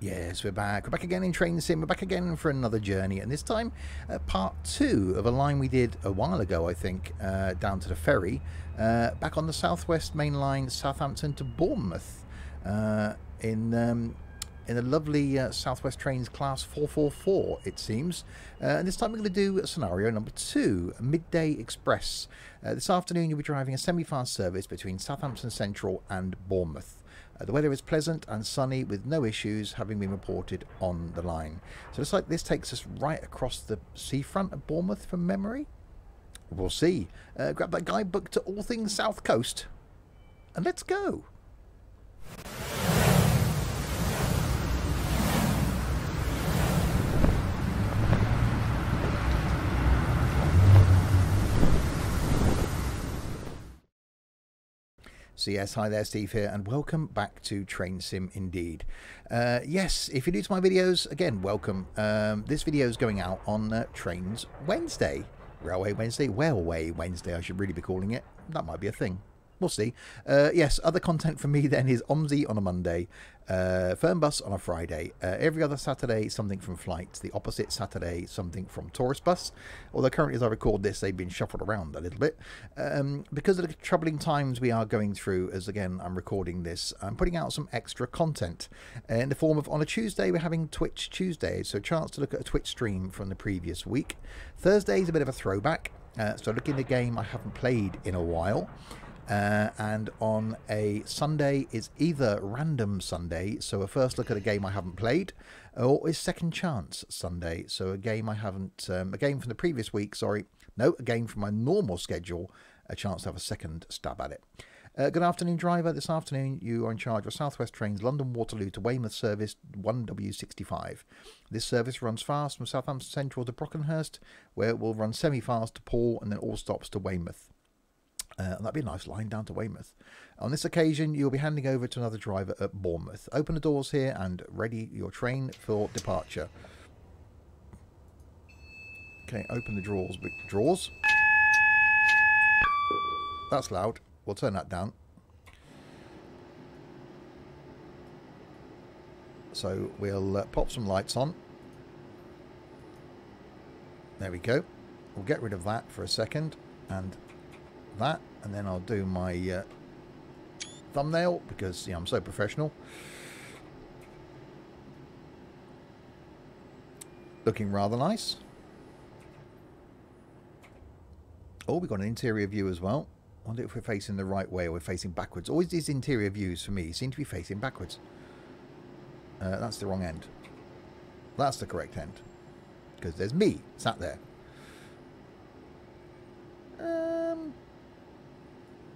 Yes, we're back. We're back again in Train Sim. We're back again for another journey, and this time part 2 of a line we did a while ago, I think, down to the ferry, back on the Southwest Main Line, Southampton to Bournemouth, in a lovely Southwest Trains Class 444, it seems. And this time we're going to do scenario number 2, Midday Express. This afternoon you'll be driving a semi-fast service between Southampton Central and Bournemouth. The weather is pleasant and sunny with no issues having been reported on the line. So it's like this takes us right across the seafront of Bournemouth from memory. We'll see. Grab that guidebook to all things South Coast and let's go. So yes, hi there, Steve here, and welcome back to Train Sim indeed. Yes, if you're new to my videos, again, welcome. This video is going out on Trains Wednesday. Railway Wednesday, Wailway Wednesday, I should really be calling it. That might be a thing. We'll see. Yes, other content from me then is OMSI on a Monday, Fernbus on a Friday, every other Saturday something from Flights, the opposite Saturday something from Tourist Bus, although currently as I record this they've been shuffled around a little bit. Because of the troubling times we are going through, as again I'm recording this, I'm putting out some extra content in the form of, on a Tuesday we're having Twitch Tuesday, so a chance to look at a Twitch stream from the previous week. Thursday is a bit of a throwback, so looking at a game I haven't played in a while. And on a Sunday is either Random Sunday, so a first look at a game I haven't played, or is Second Chance Sunday, so a game I haven't, a game from the previous week, sorry, no, a game from my normal schedule, a chance to have a second stab at it. Good afternoon, driver. This afternoon you are in charge of Southwest Trains London Waterloo to Weymouth service 1W65. This service runs fast from Southampton Central to Brockenhurst, where it will run semi-fast to Paul and then all stops to Weymouth. That'd be a nice line down to Weymouth. On this occasion, you'll be handing over to another driver at Bournemouth. Open the doors here and ready your train for departure. Okay, open the drawers. Drawers? That's loud. We'll turn that down. So we'll pop some lights on. There we go. We'll get rid of that for a second and that, and then I'll do my thumbnail because I'm so professional. Looking rather nice. Oh, we've got an interior view as well. I wonder if we're facing the right way or we're facing backwards. Always these interior views for me seem to be facing backwards. That's the wrong end. That's the correct end because there's me sat there.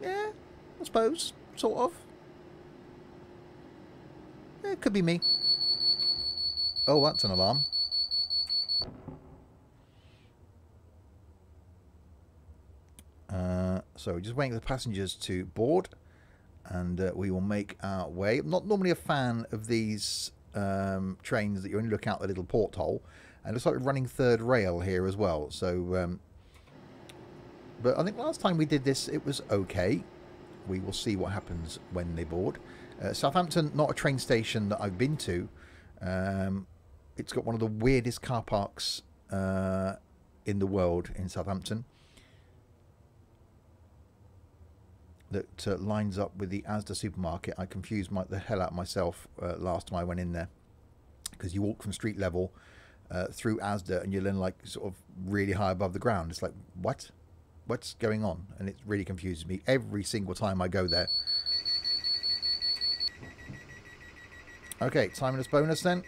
Yeah, I suppose, sort of. Yeah, it could be me. Oh, that's an alarm. So just waiting for the passengers to board, and we will make our way. I'm not normally a fan of these trains that you only look out the little porthole, and it's like running third rail here as well. So. But I think last time we did this, it was okay. We will see what happens when they board. Southampton, not a train station that I've been to. It's got one of the weirdest car parks in the world in Southampton. That lines up with the Asda supermarket. I confused the hell out of myself last time I went in there. Because you walk from street level through Asda and you're then like sort of really high above the ground. It's like, what? What's going on? And it really confuses me every single time I go there. Okay, timeless bonus then.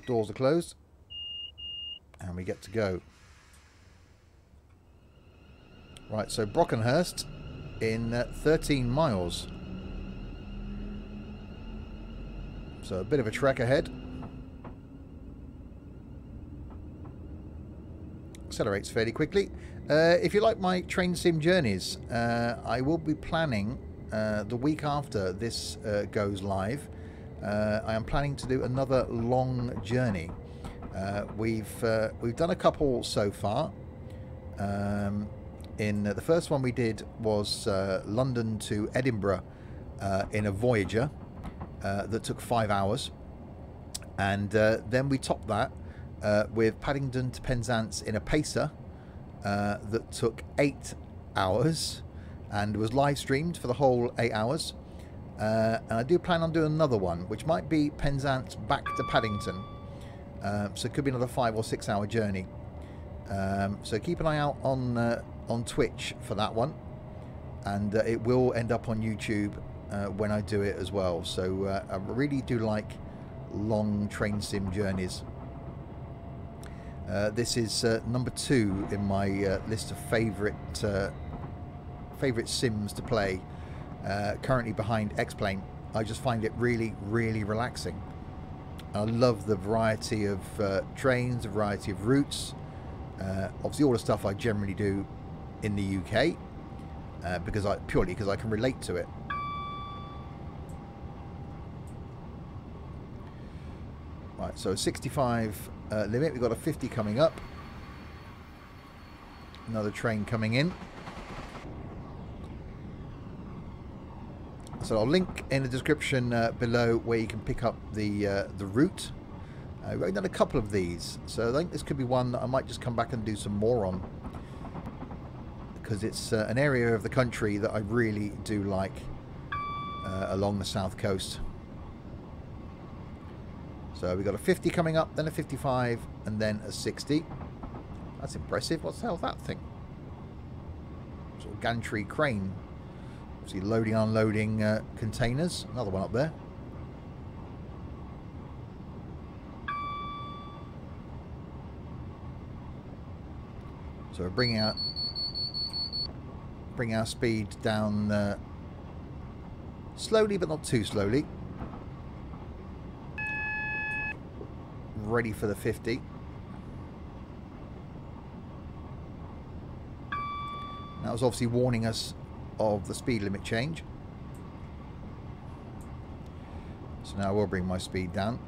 Doors are closed. And we get to go. Right, so Brockenhurst in 13 miles. So a bit of a trek ahead. Accelerates fairly quickly. If you like my train sim journeys, I will be planning the week after this goes live. I am planning to do another long journey. We've done a couple so far. In the first one we did was London to Edinburgh in a Voyager that took 5 hours. And then we topped that with Paddington to Penzance in a Pacer that took 8 hours and was live streamed for the whole 8 hours. And I do plan on doing another one, which might be Penzance back to Paddington. So it could be another 5 or 6 hour journey. So keep an eye out on Twitch for that one. And it will end up on YouTube when I do it as well. So I really do like long train sim journeys. This is number 2 in my list of favourite sims to play. Currently behind X-Plane. I just find it really, really relaxing. I love the variety of trains, the variety of routes. Obviously, all the stuff I generally do in the UK, purely because I can relate to it. Right, so 65 limit. We've got a 50 coming up. Another train coming in. So I'll link in the description below where you can pick up the route. We've already done a couple of these, so I think this could be one that I might just come back and do some more on, because it's an area of the country that I really do like along the south coast. So we've got a 50 coming up, then a 55, and then a 60. That's impressive. What's the hell is that thing? Sort of gantry crane. Obviously loading, unloading containers. Another one up there. So we're bringing our speed down slowly, but not too slowly. Ready for the 50. That was obviously warning us of the speed limit change. So now I will bring my speed down.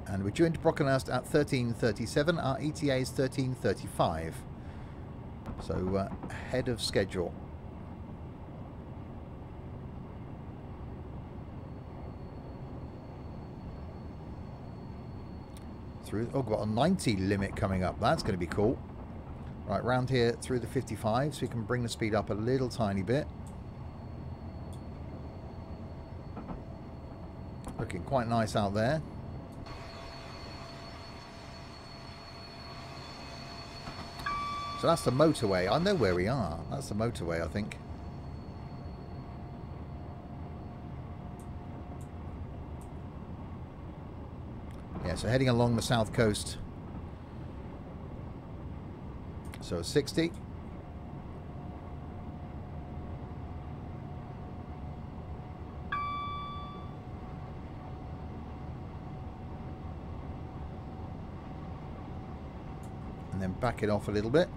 And we're due into Brockenhurst at 13:37. Our ETA is 13:35. So ahead of schedule. Through, oh, got a 90 limit coming up. That's going to be cool. Right, round here through the 55, so we can bring the speed up a little tiny bit. Looking quite nice out there. So that's the motorway. I know where we are. That's the motorway, I think. Yeah, so heading along the south coast. So 60. And then back it off a little bit.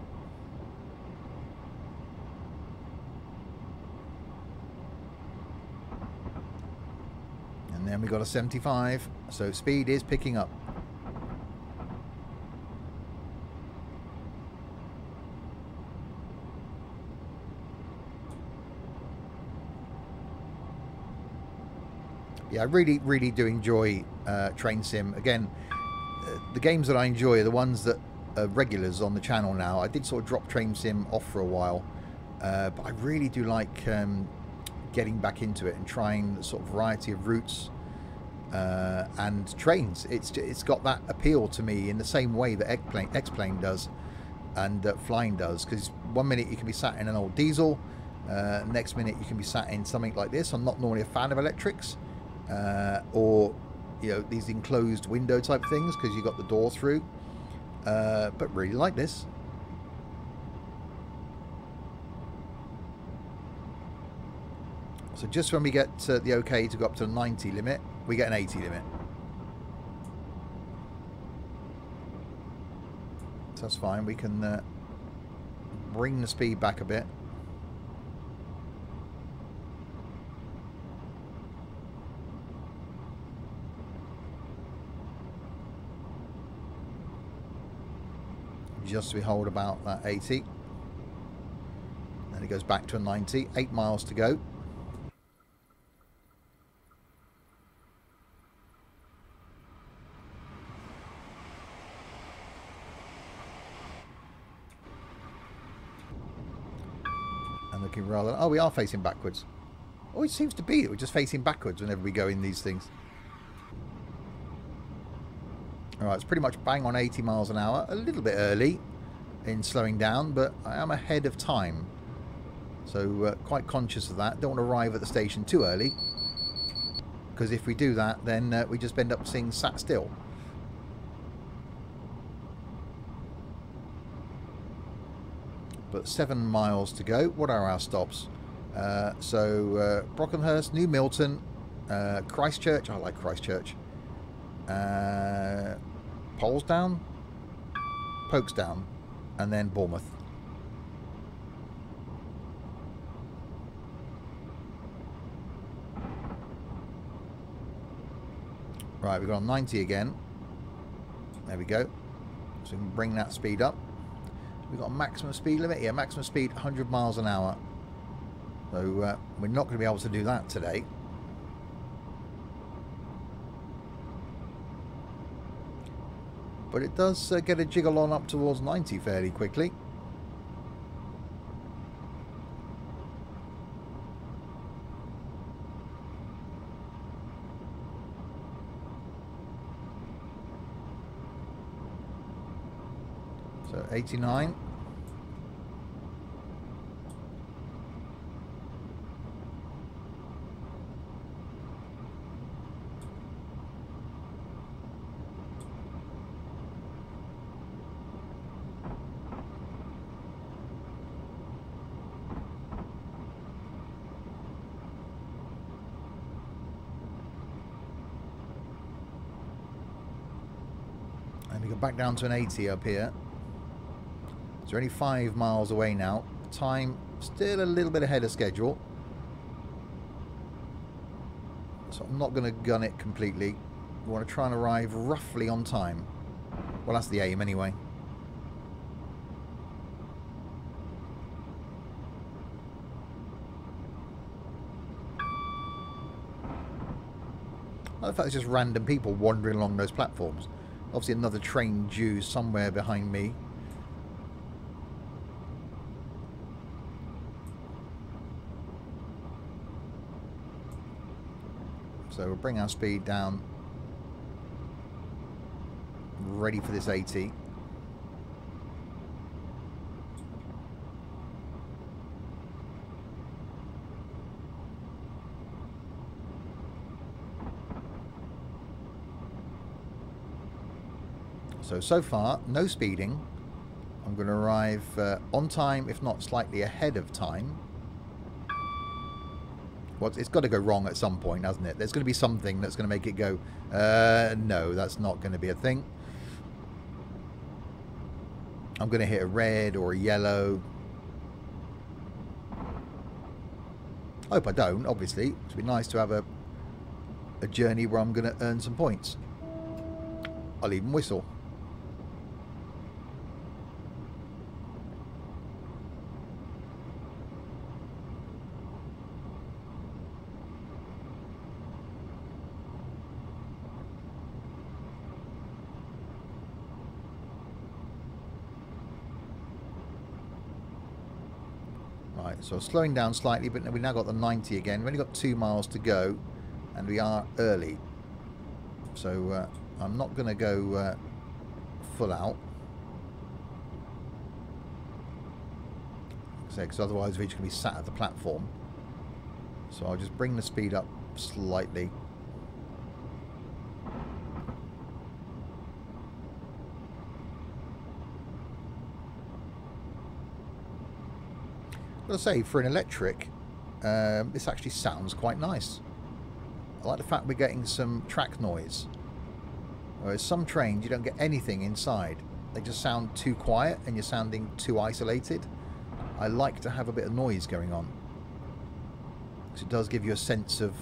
And then we got a 75, so speed is picking up. Yeah, I really do enjoy Train Sim. Again, the games that I enjoy are the ones that are regulars on the channel now. I did sort of drop Train Sim off for a while, but I really do like getting back into it and trying the sort of variety of routes and trains. It's got that appeal to me in the same way that X-Plane does and Flying does, because 1 minute you can be sat in an old diesel, next minute you can be sat in something like this. I'm not normally a fan of electrics, or you know, these enclosed window type things because you got the door through, but really like this. So just when we get the okay to go up to the 90 limit, we get an 80 limit. So that's fine. We can bring the speed back a bit. just so we hold about that 80. Then it goes back to a 90. 8 miles to go. And looking rather... Oh, we are facing backwards. Oh, it seems to be that we're just facing backwards whenever we go in these things. Alright, it's pretty much bang on 80 miles an hour. A little bit early in slowing down, but I am ahead of time. So quite conscious of that. Don't want to arrive at the station too early, because if we do that, then we just end up seeing sat still. But 7 miles to go. What are our stops? Brockenhurst, New Milton, Christchurch. I like Christchurch. Polesdown, Folkestone, and then Bournemouth. Right, we've got on 90 again. There we go. So we can bring that speed up. We've got a maximum speed limit here. Maximum speed 100 miles an hour. So we're not going to be able to do that today. But it does get a jiggle on up towards 90 fairly quickly. So 89. And we go back down to an 80 up here. So we're only 5 miles away now. Time still a little bit ahead of schedule. So I'm not going to gun it completely. We want to try and arrive roughly on time. Well, that's the aim anyway. I love the fact there's just random people wandering along those platforms. Obviously another train due somewhere behind me. So we'll bring our speed down. Ready for this 80. So far, no speeding. I'm going to arrive on time, if not slightly ahead of time. Well, it's got to go wrong at some point, hasn't it? There's going to be something that's going to make it go, no, that's not going to be a thing. I'm going to hit a red or a yellow. I hope I don't, obviously. It'd be nice to have a journey where I'm going to earn some points. I'll even whistle. Right, so slowing down slightly, but we've now got the 90 again. We've only got 2 miles to go, and we are early. So I'm not going to go full out. Because otherwise we're just going to be sat at the platform. So I'll just bring the speed up slightly. I've got to say, for an electric, this actually sounds quite nice. I like the fact we're getting some track noise. Whereas some trains, you don't get anything inside. They just sound too quiet and you're sounding too isolated. I like to have a bit of noise going on. Because it does give you a sense of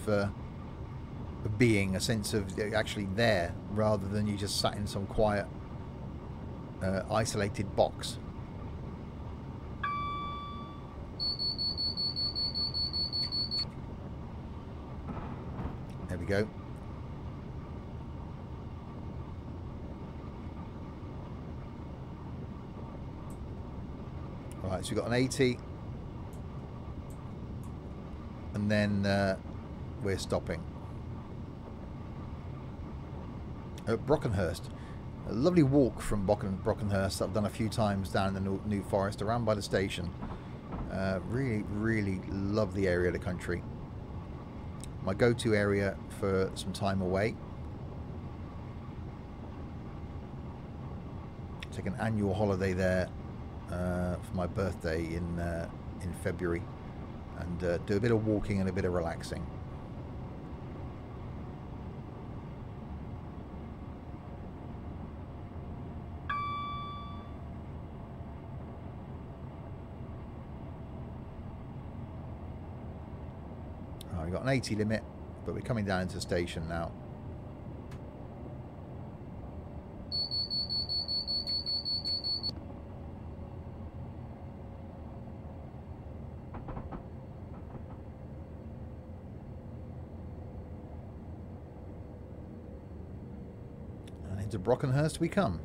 being, a sense of actually there, rather than you just sat in some quiet isolated box. There we go. Right, so we've got an 80. And then we're stopping. At Brockenhurst. A lovely walk from Brockenhurst that I've done a few times down in the New Forest, around by the station. Really, really love the area of the country. My go-to area for some time away. Take an annual holiday there for my birthday in February, and do a bit of walking and a bit of relaxing. We've got an 80 limit, but we're coming down into the station now. And into Brockenhurst we come.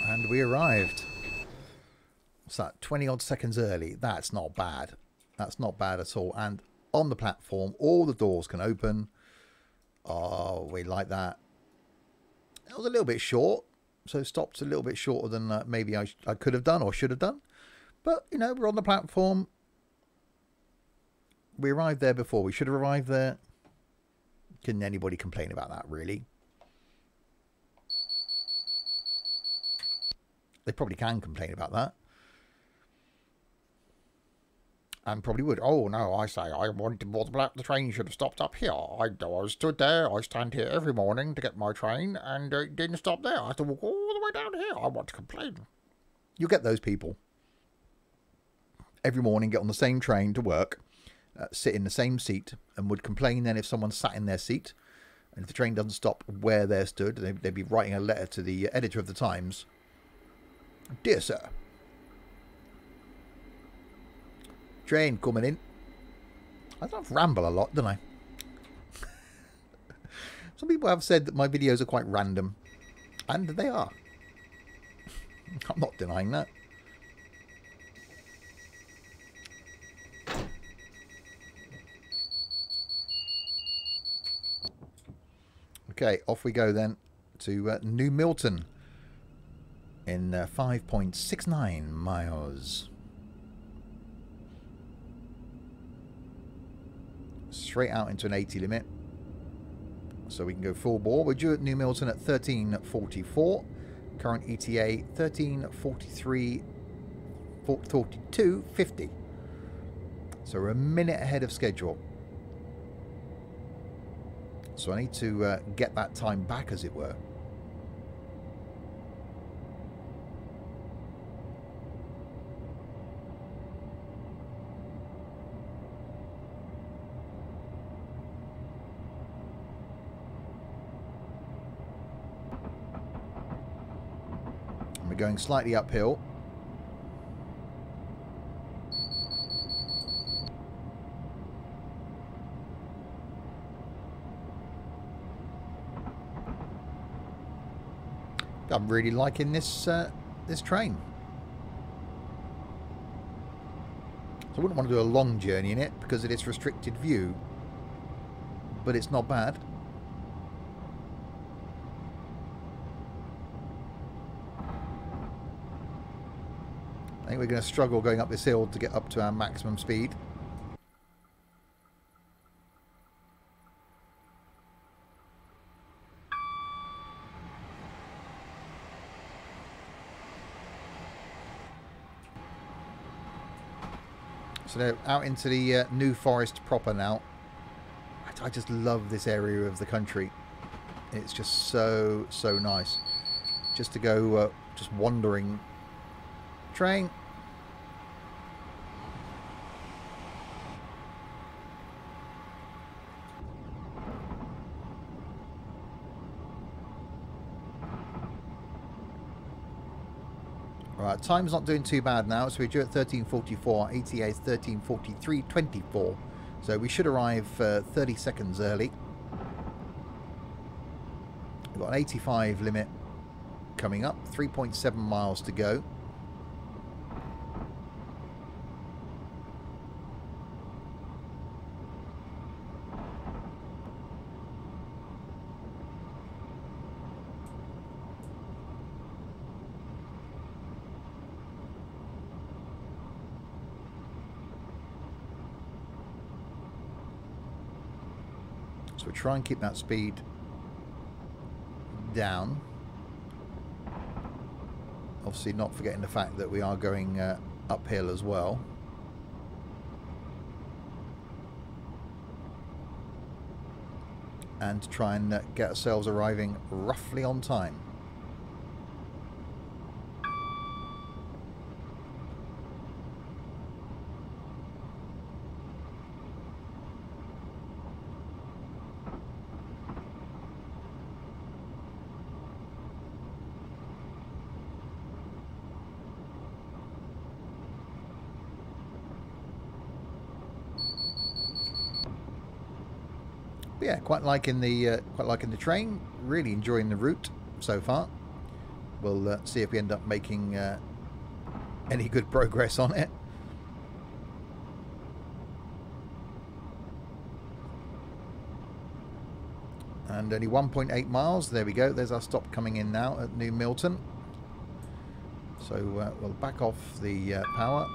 And we arrived. What's that? 20 odd seconds early. That's not bad. That's not bad at all. And on the platform, all the doors can open. Oh, we like that. It was a little bit short. So stopped a little bit shorter than maybe I could have done or should have done. But, you know, we're on the platform. We arrived there before we should have arrived there. Can anybody complain about that, really? They probably can complain about that. And probably would. Oh, no, I say, I wanted more the train should have stopped up here. I stood there. I stand here every morning to get my train, and it didn't stop there. I had to walk all the way down here. I want to complain. You get those people. Every morning, get on the same train to work, sit in the same seat, and would complain then if someone sat in their seat. And if the train doesn't stop where they're stood, they'd be writing a letter to the editor of the Times. Dear sir, train coming in. I don't ramble a lot, don't I? Some people have said that my videos are quite random, and they are. I'm not denying that. Okay, off we go then to New Milton. In 5.69 miles. Straight out into an 80 limit. So we can go full bore. We're due at New Milton at 13:44. Current ETA 13:43, 42:50. So we're a minute ahead of schedule. So I need to get that time back, as it were. Going slightly uphill. I'm really liking this this train. So I wouldn't want to do a long journey in it because of its restricted view, but it's not bad. I think we're going to struggle going up this hill to get up to our maximum speed. So they're out into the New Forest proper now. I just love this area of the country. It's just so nice. Just to go just wandering. Train. Right, time's not doing too bad now, so we're due at 13:44. ETA is 13:43:24, so we should arrive 30 seconds early. We've got an 85 limit coming up, 3.7 miles to go. So we'll try and keep that speed down. Obviously not forgetting the fact that we are going uphill as well. And to try and get ourselves arriving roughly on time. But yeah, quite liking the train. Really enjoying the route so far. We'll see if we end up making any good progress on it. And only 1.8 miles. There we go. There's our stop coming in now at New Milton. So we'll back off the power.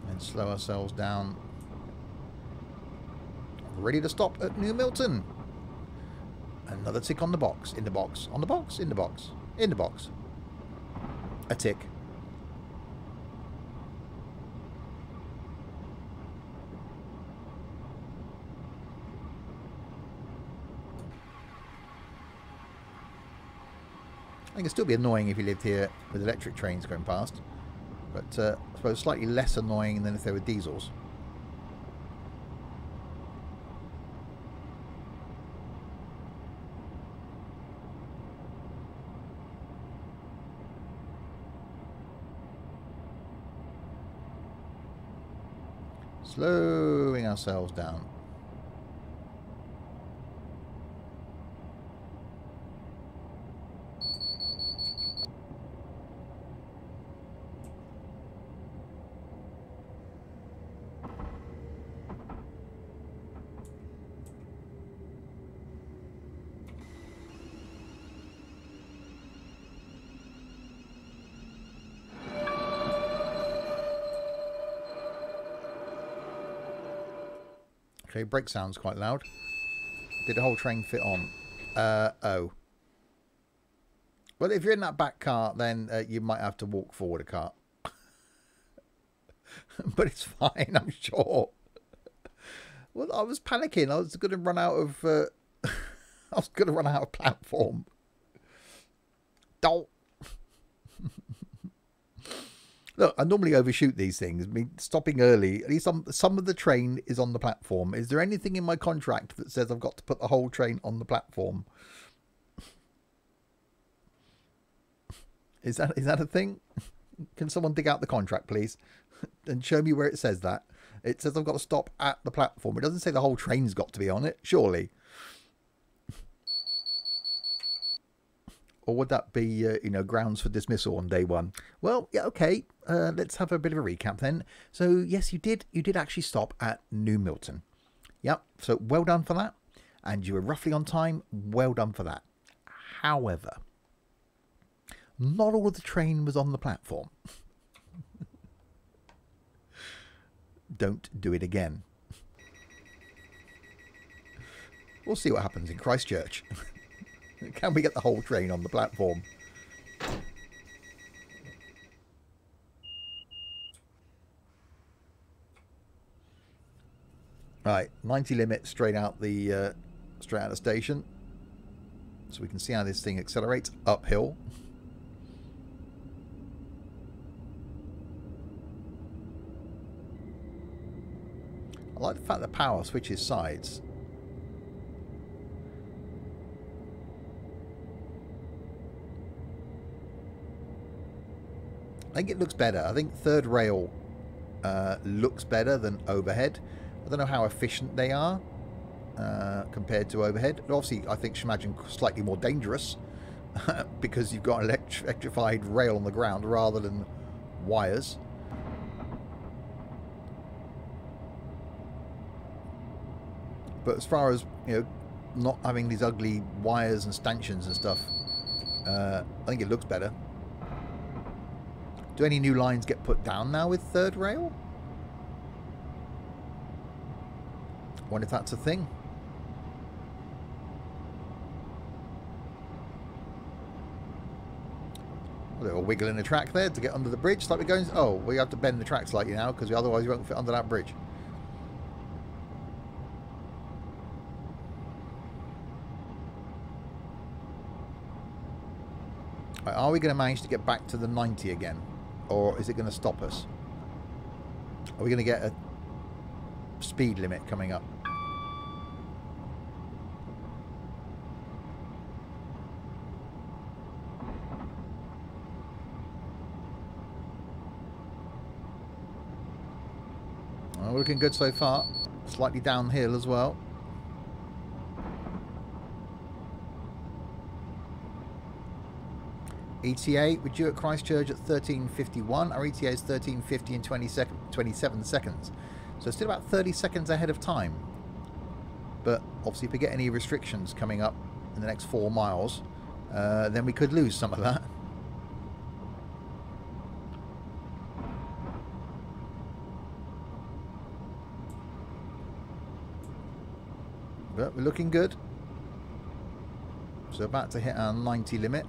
And slow ourselves down. Ready to stop at New Milton. Another tick on the box. In the box. On the box. In the box. In the box. A tick. I think it'd still be annoying if you lived here with electric trains going past. But I suppose slightly less annoying than if they were diesels. Slowing ourselves down. Okay, brake sounds quite loud. Did the whole train fit on? Oh. Well, if you're in that back car, then you might have to walk forward a car. But it's fine, I'm sure. Well, I was panicking. I was going to run out of... I was going to run out of platform. Don't. Look, I normally overshoot these things. I mean, stopping early. At least some of the train is on the platform. Is there anything in my contract that says I've got to put the whole train on the platform? Is that a thing? Can someone dig out the contract, please, and show me where it says that? It says I've got to stop at the platform. It doesn't say the whole train's got to be on it, surely. Or would that be, you know, grounds for dismissal on day one? Well, yeah, okay. Let's have a bit of a recap then. So, yes, you did actually stop at New Milton. Yep. So, well done for that. And you were roughly on time. Well done for that. However, Not all of the train was on the platform. Don't do it again. We'll see what happens in Christchurch. Can we get the whole train on the platform? Right, 90 limit straight out the station, so we can see how this thing accelerates uphill. I like the fact that power switches sides. I think it looks better. I think third rail looks better than overhead. I don't know how efficient they are compared to overhead. But obviously, I think Imagine slightly more dangerous because you've got an electrified rail on the ground rather than wires. But as far as, you know, not having these ugly wires and stanchions and stuff, I think it looks better. Do any new lines get put down now with third rail? I wonder if that's a thing. A little wiggle in the track there to get under the bridge. Like we're going. Oh, we have to bend the track slightly now because otherwise you won't fit under that bridge. Right, are we going to manage to get back to the 90 again? Or is it going to stop us? Are we going to get a speed limit coming up? Oh, we're looking good so far. Slightly downhill as well. ETA, we're due at Christchurch at 13:51. Our ETA is 13:50 and 27 seconds. So still about 30 seconds ahead of time. But obviously if we get any restrictions coming up in the next 4 miles, then we could lose some of that. But we're looking good. So about to hit our 90 limit.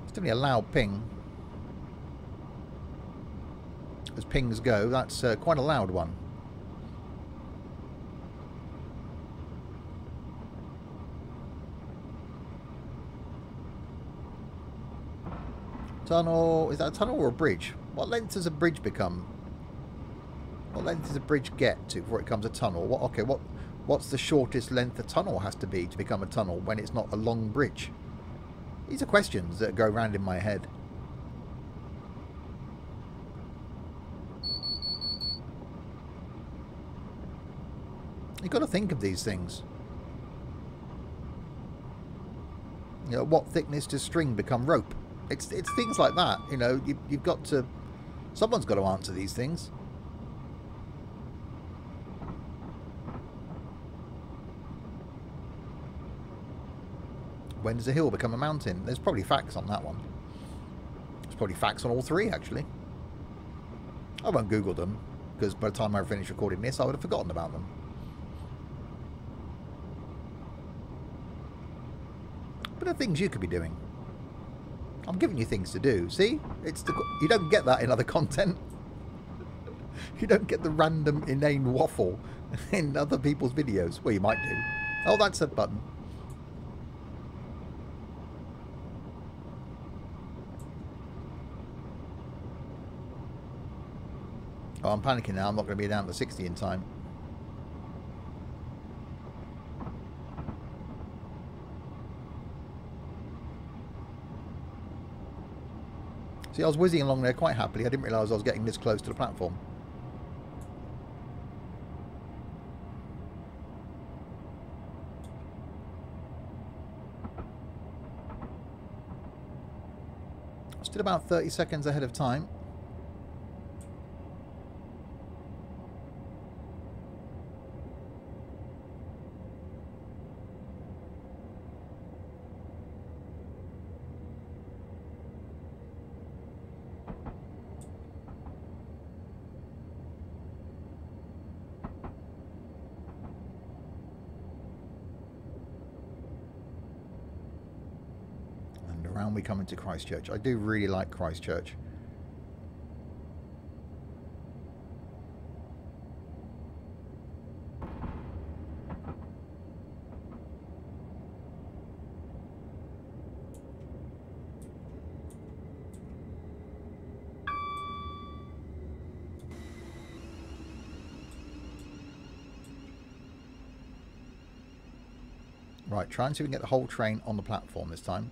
It's definitely a loud ping. As pings go, that's quite a loud one. Tunnel, is that a tunnel or a bridge? What length does a bridge become? What length does a bridge get to before it becomes a tunnel? What's the shortest length a tunnel has to be to become a tunnel when it's not a long bridge? These are questions that go around in my head. You've got to think of these things. You know, what thickness does string become rope? It's things like that. You know, you've got to... Someone's got to answer these things. When does a hill become a mountain? There's probably facts on that one. There's probably facts on all three, actually. I won't Google them, because by the time I finish recording this, I would have forgotten about them. But there are things you could be doing. I'm giving you things to do. See? You don't get that in other content. You don't get the random, inane waffle in other people's videos. Well, you might do. Oh, that's a button. Oh, I'm panicking now. I'm not going to be down to 60 in time. See, I was whizzing along there quite happily. I didn't realise I was getting this close to the platform. Still about 30 seconds ahead of time. round we come into Christchurch. I do really like Christchurch. Right, try and see if we can get the whole train on the platform this time.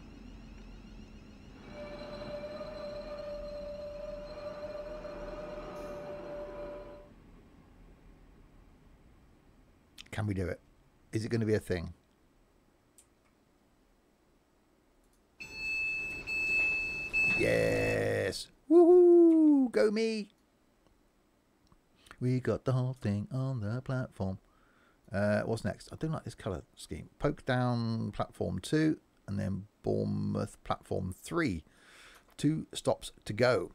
Can we do it? Is it going to be a thing? Yes! Woohoo! Go me! We got the whole thing on the platform. What's next? I do like this colour scheme. Poke Down platform 2 and then Bournemouth platform 3. 2 stops to go.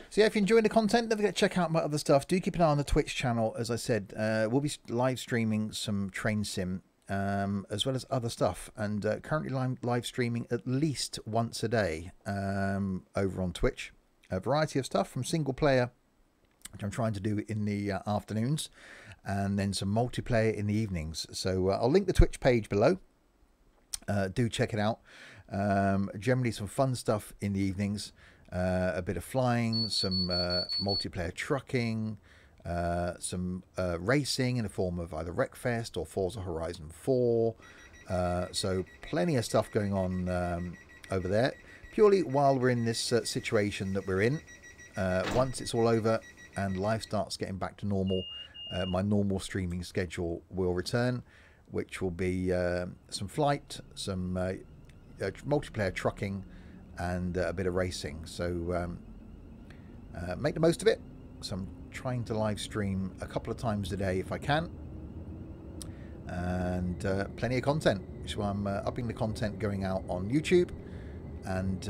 So yeah, if you're enjoying the content, don't forget to check out my other stuff. Do keep an eye on the Twitch channel. As I said, we'll be live streaming some train sim as well as other stuff, and currently live streaming at least once a day over on Twitch. A variety of stuff from single player, which I'm trying to do in the afternoons, and then some multiplayer in the evenings. So I'll link the Twitch page below. Do check it out. Generally some fun stuff in the evenings, a bit of flying, some multiplayer trucking, some racing in the form of either Wreckfest or Forza Horizon 4. So plenty of stuff going on over there, purely while we're in this situation that we're in. Once it's all over and life starts getting back to normal, my normal streaming schedule will return, which will be some flight, some multiplayer trucking, and a bit of racing. So make the most of it. So I'm trying to live stream a couple of times a day if I can, and plenty of content. So I'm upping the content going out on YouTube, and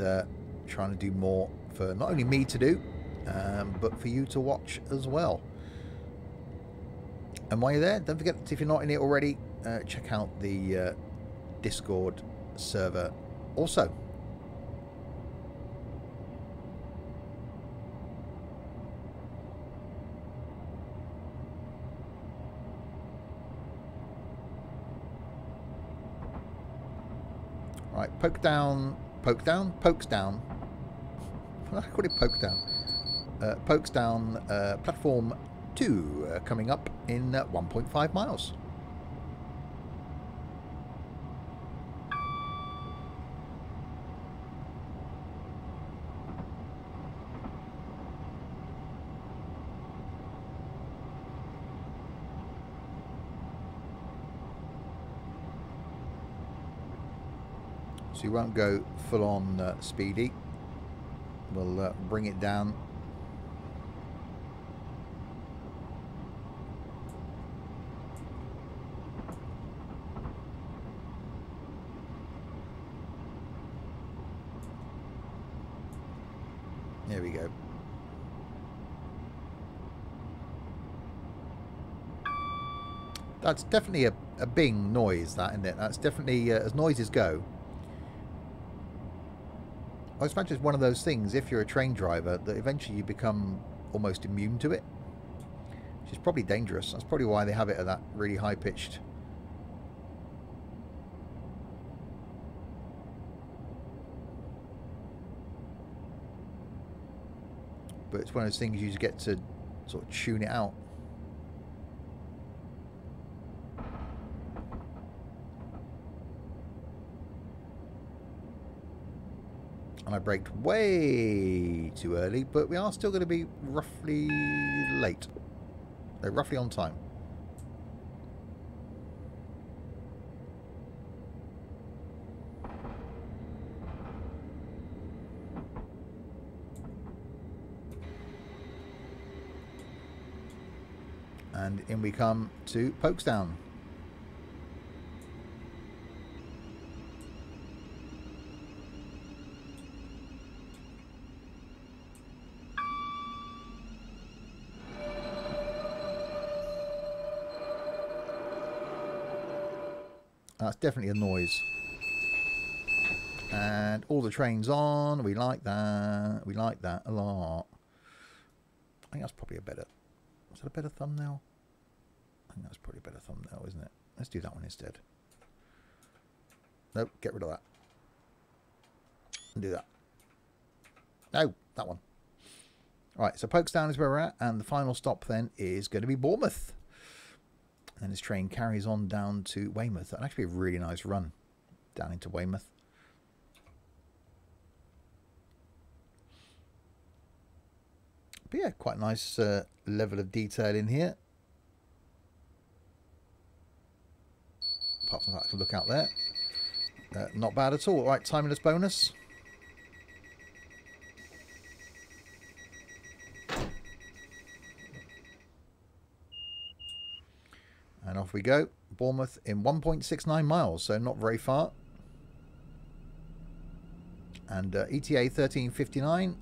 trying to do more for not only me to do, but for you to watch as well. And while you're there, don't forget, if you're not in it already, check out the Discord server also. Right, Pokes Down. I call it Poke Down. Pokes Down platform 2 coming up in 1.5 miles. So you won't go full on speedy. We'll bring it down. There we go. That's definitely a bing noise, that, isn't it? That's definitely, as noises go, I imagine it's one of those things, if you're a train driver, that eventually you become almost immune to it, which is probably dangerous. That's probably why they have it at that really high-pitched. But it's one of those things you just get to sort of tune it out. And I braked way too early, but we are still going to be roughly late. They're roughly on time. And in we come to Folkestone. That's definitely a noise. And all the trains on. We like that. We like that a lot. I think that's probably a better... Is that a better thumbnail? I think that's probably a better thumbnail, isn't it? Let's do that one instead. Nope, get rid of that. And do that. No, that one. Alright, so Folkestone is where we're at, and the final stop then is going to be Bournemouth. And this train carries on down to Weymouth. That'll actually be a really nice run down into Weymouth. But yeah, quite a nice level of detail in here. Apart from that, I can look out there. Not bad at all. All right, timeless bonus. And off we go. Bournemouth in 1.69 miles, so not very far. And ETA 13:59.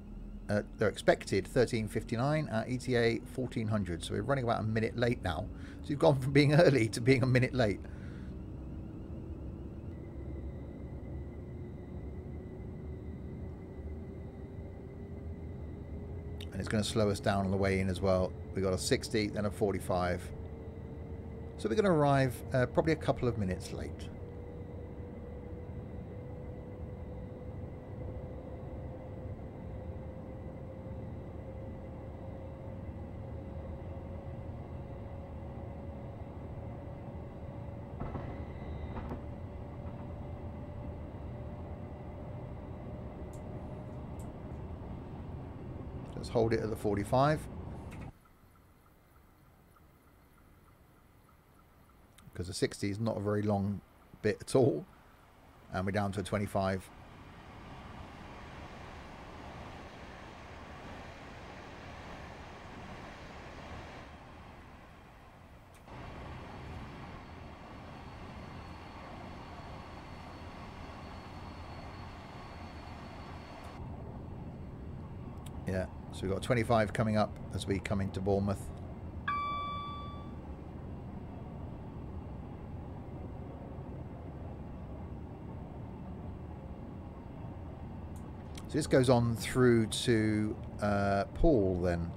They're expected 13:59 at ETA 1400. So we're running about a minute late now. So you've gone from being early to being a minute late. And it's going to slow us down on the way in as well. We got a 60, then a 45. So we're going to arrive probably a couple of minutes late. Just hold it at the 45. Because the 60 is not a very long bit at all. And we're down to a 25. Yeah, so we've got 25 coming up as we come into Bournemouth. So this goes on through to Paul then,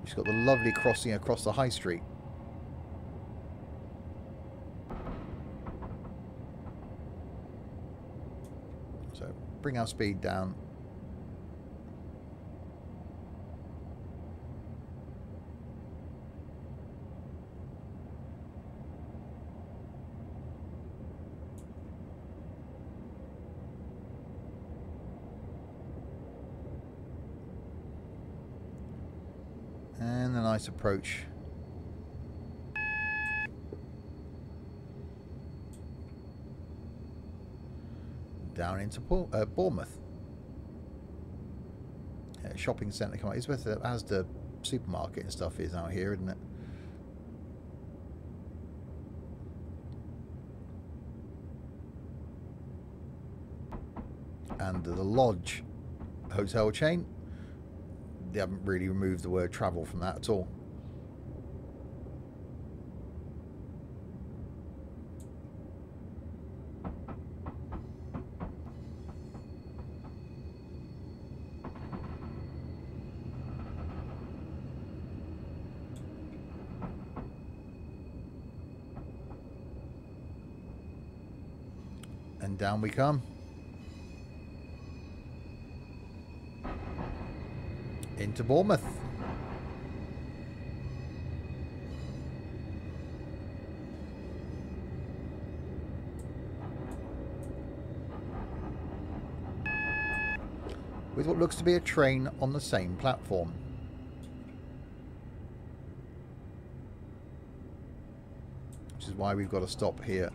which has got the lovely crossing across the high street. So bring our speed down. And a nice approach. Down into Bournemouth. Shopping centre. Come on, it's where the Asda supermarket and stuff is out here, isn't it? And the Lodge hotel chain. They haven't really removed the word travel from that at all. And down we come. Into Bournemouth. With what looks to be a train on the same platform. Which is why we've got to stop here.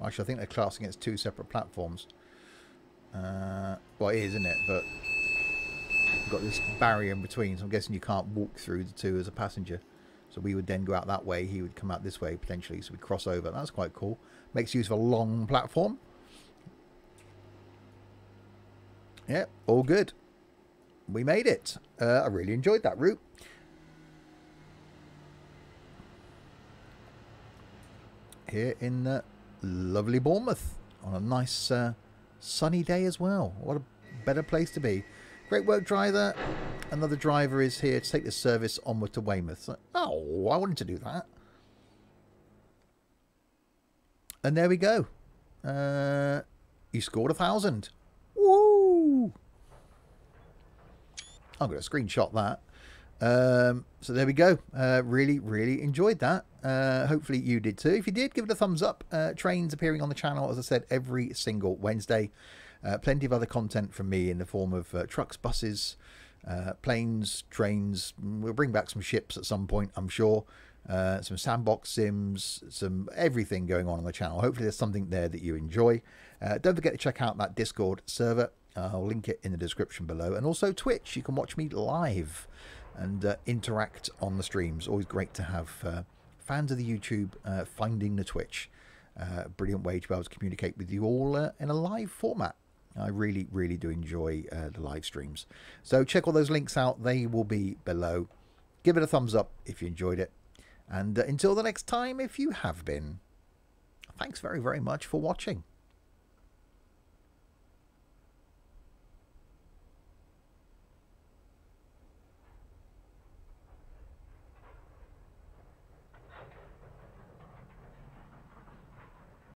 Actually, I think they're classing it as two separate platforms. Well, it is, isn't it? But you've got this barrier in between, so I'm guessing you can't walk through the two as a passenger. So we would then go out that way, he would come out this way potentially, so we cross over. That's quite cool. Makes use of a long platform. Yeah, all good. we made it. I really enjoyed that route. Here in lovely Bournemouth on a nice sunny day as well. What a better place to be. Great work, driver. Another driver is here to take the service onward to Weymouth. Oh, I wanted to do that. And there we go. You scored 1,000. Woo! I'm going to screenshot that. So there we go. Really, really enjoyed that. Hopefully you did too. If you did, give it a thumbs up. Trains appearing on the channel, as I said, every single Wednesday. Plenty of other content from me in the form of trucks, buses, planes, trains. We'll bring back some ships at some point, I'm sure. Some sandbox sims, some everything going on the channel. Hopefully there's something there that you enjoy. Don't forget to check out that Discord server. I'll link it in the description below. And also Twitch. You can watch me live and interact on the streams. Always great to have fans of the YouTube finding the Twitch. Brilliant way to be able to communicate with you all in a live format. I really, really do enjoy the live streams. So check all those links out. They will be below. Give it a thumbs up if you enjoyed it. And until the next time, if you have been, thanks very, very much for watching.